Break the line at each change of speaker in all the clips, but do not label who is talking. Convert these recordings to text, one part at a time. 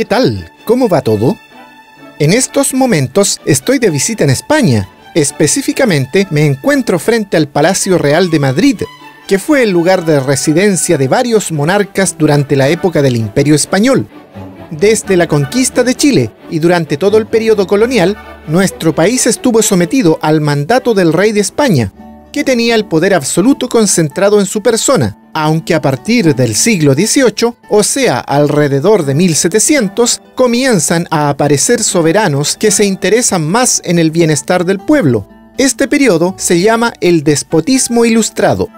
¿Qué tal? ¿Cómo va todo? En estos momentos estoy de visita en España. Específicamente me encuentro frente al Palacio Real de Madrid, que fue el lugar de residencia de varios monarcas durante la época del Imperio Español. Desde la conquista de Chile y durante todo el periodo colonial, nuestro país estuvo sometido al mandato del rey de España, que tenía el poder absoluto concentrado en su persona, aunque a partir del siglo XVIII, o sea, alrededor de 1700, comienzan a aparecer soberanos que se interesan más en el bienestar del pueblo. Este periodo se llama el despotismo ilustrado.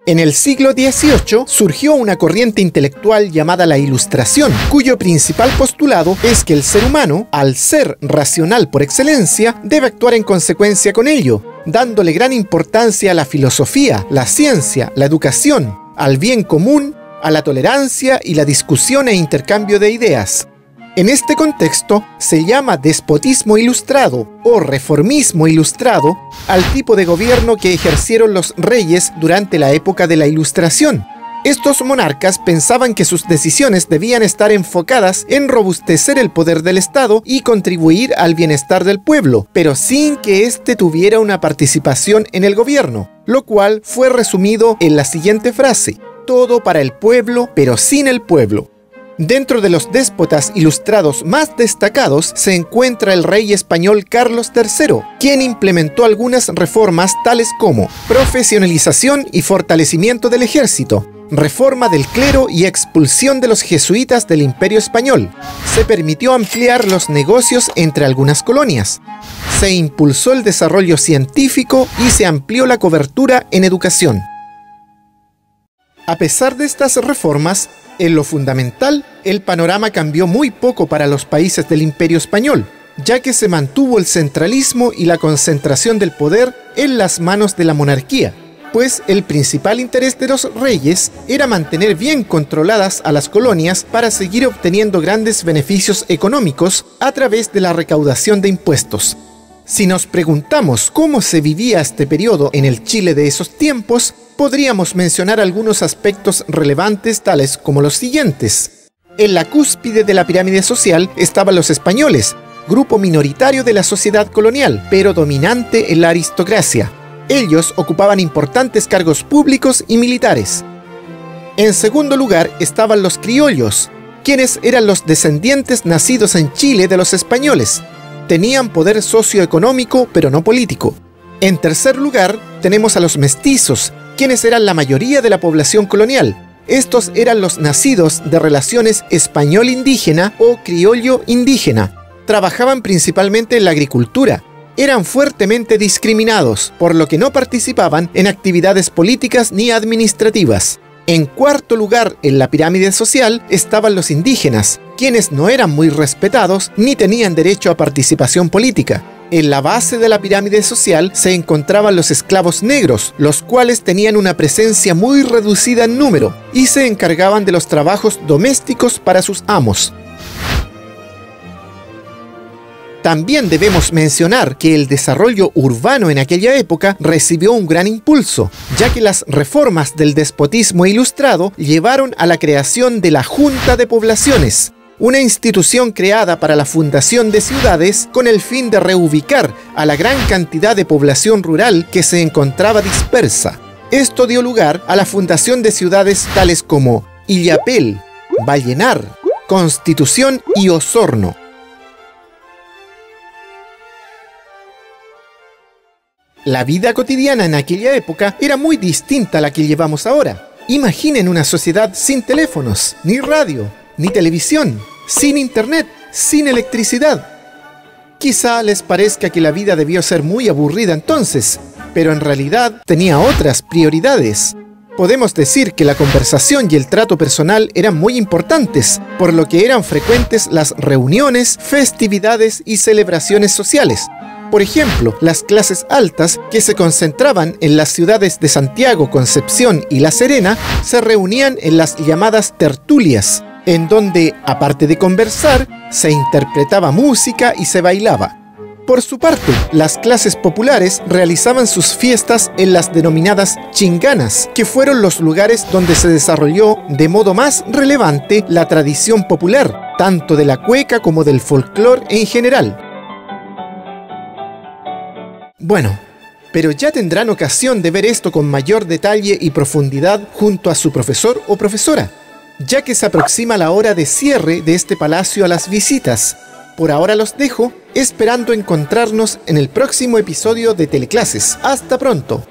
En el siglo XVIII surgió una corriente intelectual llamada la Ilustración, cuyo principal postulado es que el ser humano, al ser racional por excelencia, debe actuar en consecuencia con ello, dándole gran importancia a la filosofía, la ciencia, la educación, al bien común, a la tolerancia y la discusión e intercambio de ideas. En este contexto se llama despotismo ilustrado o reformismo ilustrado al tipo de gobierno que ejercieron los reyes durante la época de la Ilustración. Estos monarcas pensaban que sus decisiones debían estar enfocadas en robustecer el poder del Estado y contribuir al bienestar del pueblo, pero sin que éste tuviera una participación en el gobierno, lo cual fue resumido en la siguiente frase: todo para el pueblo, pero sin el pueblo. Dentro de los déspotas ilustrados más destacados se encuentra el rey español Carlos III, quien implementó algunas reformas tales como profesionalización y fortalecimiento del ejército, reforma del clero y expulsión de los jesuitas del Imperio Español. Se permitió ampliar los negocios entre algunas colonias. Se impulsó el desarrollo científico y se amplió la cobertura en educación. A pesar de estas reformas, en lo fundamental, el panorama cambió muy poco para los países del Imperio Español, ya que se mantuvo el centralismo y la concentración del poder en las manos de la monarquía, pues el principal interés de los reyes era mantener bien controladas a las colonias para seguir obteniendo grandes beneficios económicos a través de la recaudación de impuestos. Si nos preguntamos cómo se vivía este periodo en el Chile de esos tiempos, podríamos mencionar algunos aspectos relevantes tales como los siguientes. En la cúspide de la pirámide social estaban los españoles, grupo minoritario de la sociedad colonial, pero dominante en la aristocracia. Ellos ocupaban importantes cargos públicos y militares. En segundo lugar estaban los criollos, quienes eran los descendientes nacidos en Chile de los españoles. Tenían poder socioeconómico, pero no político. En tercer lugar, tenemos a los mestizos, quienes eran la mayoría de la población colonial. Estos eran los nacidos de relaciones español-indígena o criollo-indígena. Trabajaban principalmente en la agricultura. Eran fuertemente discriminados, por lo que no participaban en actividades políticas ni administrativas. En cuarto lugar, en la pirámide social, estaban los indígenas, quienes no eran muy respetados ni tenían derecho a participación política. En la base de la pirámide social se encontraban los esclavos negros, los cuales tenían una presencia muy reducida en número y se encargaban de los trabajos domésticos para sus amos. También debemos mencionar que el desarrollo urbano en aquella época recibió un gran impulso, ya que las reformas del despotismo ilustrado llevaron a la creación de la Junta de Poblaciones, una institución creada para la fundación de ciudades con el fin de reubicar a la gran cantidad de población rural que se encontraba dispersa. Esto dio lugar a la fundación de ciudades tales como Illapel, Vallenar, Constitución y Osorno. La vida cotidiana en aquella época era muy distinta a la que llevamos ahora. Imaginen una sociedad sin teléfonos, ni radio, ni televisión, sin internet, sin electricidad. Quizá les parezca que la vida debió ser muy aburrida entonces, pero en realidad tenía otras prioridades. Podemos decir que la conversación y el trato personal eran muy importantes, por lo que eran frecuentes las reuniones, festividades y celebraciones sociales. Por ejemplo, las clases altas, que se concentraban en las ciudades de Santiago, Concepción y La Serena, se reunían en las llamadas tertulias, en donde, aparte de conversar, se interpretaba música y se bailaba. Por su parte, las clases populares realizaban sus fiestas en las denominadas chinganas, que fueron los lugares donde se desarrolló de modo más relevante la tradición popular, tanto de la cueca como del folclore en general. Bueno, pero ya tendrán ocasión de ver esto con mayor detalle y profundidad junto a su profesor o profesora, ya que se aproxima la hora de cierre de este palacio a las visitas. Por ahora los dejo, esperando encontrarnos en el próximo episodio de Teleclases. ¡Hasta pronto!